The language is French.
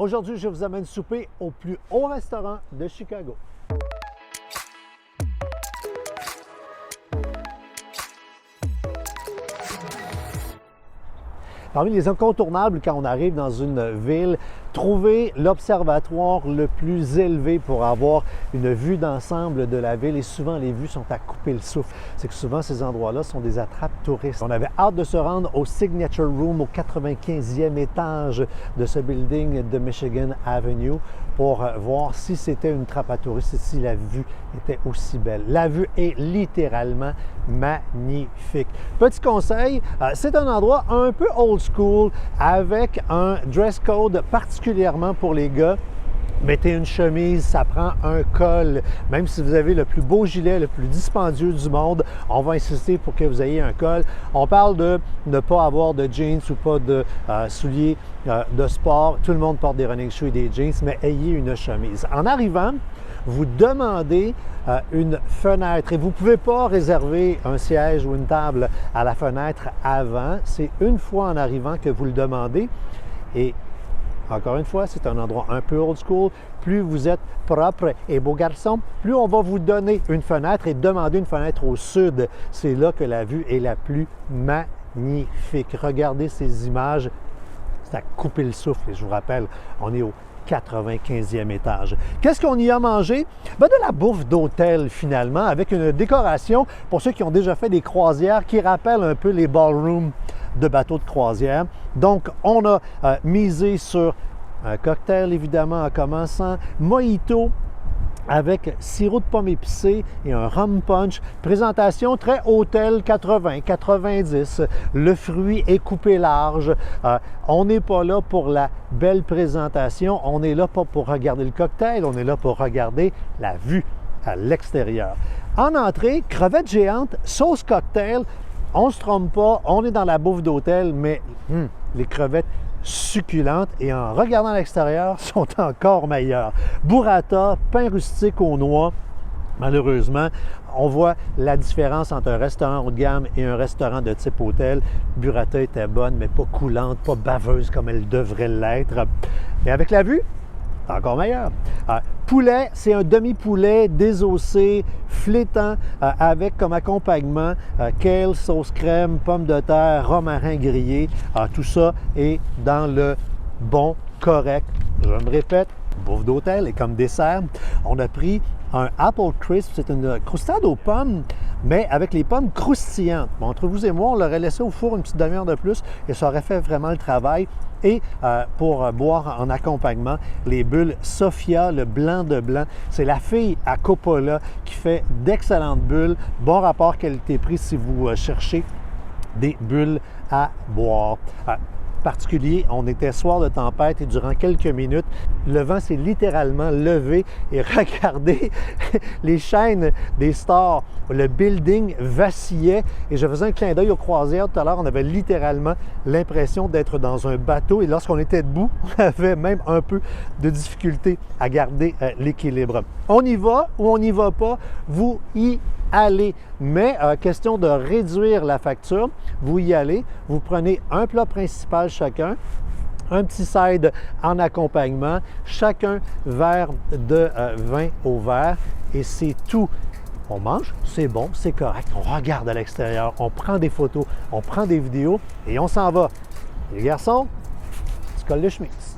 Aujourd'hui, je vous amène souper au plus haut restaurant de Chicago. Parmi les incontournables quand on arrive dans une ville, trouver l'observatoire le plus élevé pour avoir une vue d'ensemble de la ville et souvent les vues sont à couper le souffle. C'est que souvent ces endroits-là sont des attrapes touristes. On avait hâte de se rendre au Signature Room au 95e étage de ce building de Michigan Avenue pour voir si c'était une trappe à touristes et si la vue était aussi belle. La vue est littéralement magnifique. Petit conseil, c'est un endroit un peu old school avec un dress code particulièrement pour les gars. Mettez une chemise, ça prend un col. Même si vous avez le plus beau gilet, le plus dispendieux du monde, on va insister pour que vous ayez un col. On parle de ne pas avoir de jeans ou pas de souliers de sport. Tout le monde porte des running shoes et des jeans, mais ayez une chemise. En arrivant, vous demandez une fenêtre et vous ne pouvez pas réserver un siège ou une table à la fenêtre avant. C'est une fois en arrivant que vous le demandez et encore une fois, c'est un endroit un peu old school. Plus vous êtes propre et beau garçon, plus on va vous donner une fenêtre et demander une fenêtre au sud. C'est là que la vue est la plus magnifique. Regardez ces images, c'est à couper le souffle. Et je vous rappelle, on est au 95e étage. Qu'est-ce qu'on y a mangé? De la bouffe d'hôtel finalement, avec une décoration, pour ceux qui ont déjà fait des croisières, qui rappellent un peu les ballrooms de bateaux de croisière. Donc, on a misé sur un cocktail, évidemment, en commençant. Mojito avec sirop de pomme épicé et un rum punch. Présentation très hôtel 80-90. Le fruit est coupé large. On n'est pas là pour la belle présentation. On est là pas pour regarder le cocktail. On est là pour regarder la vue à l'extérieur. En entrée, crevettes géantes, sauce cocktail. On ne se trompe pas, on est dans la bouffe d'hôtel, mais les crevettes succulentes et en regardant à l'extérieur sont encore meilleures. Burrata, pain rustique aux noix. Malheureusement, on voit la différence entre un restaurant haut de gamme et un restaurant de type hôtel. Burrata était bonne, mais pas coulante, pas baveuse comme elle devrait l'être. Mais avec la vue, encore meilleur. Poulet, c'est un demi-poulet désossé, flétant, avec comme accompagnement kale, sauce crème, pommes de terre, romarin grillé. Tout ça est dans le bon, correct, je me répète, bouffe d'hôtel. Et comme dessert, on a pris un Apple Crisp, c'est une croustade aux pommes, mais avec les pommes croustillantes. Bon, entre vous et moi, on l'aurait laissé au four une petite demi-heure de plus et ça aurait fait vraiment le travail. Et pour boire en accompagnement, les bulles Sophia, le blanc de blanc. C'est la fille à Coppola qui fait d'excellentes bulles. Bon rapport qualité-prix si vous cherchez des bulles à boire. Particulier, on était soir de tempête et durant quelques minutes, le vent s'est littéralement levé et regardez les chaînes des stars. Le building vacillait et je faisais un clin d'œil aux croisières tout à l'heure. On avait littéralement l'impression d'être dans un bateau et lorsqu'on était debout, on avait même un peu de difficulté à garder l'équilibre. On y va ou on n'y va pas, vous y allez. Mais question de réduire la facture, vous y allez, vous prenez un plat principal chacun, un petit side en accompagnement, chacun verre de vin au verre et c'est tout. On mange, c'est bon, c'est correct, on regarde à l'extérieur, on prend des photos, on prend des vidéos et on s'en va. Les garçons, tu colles les chemises.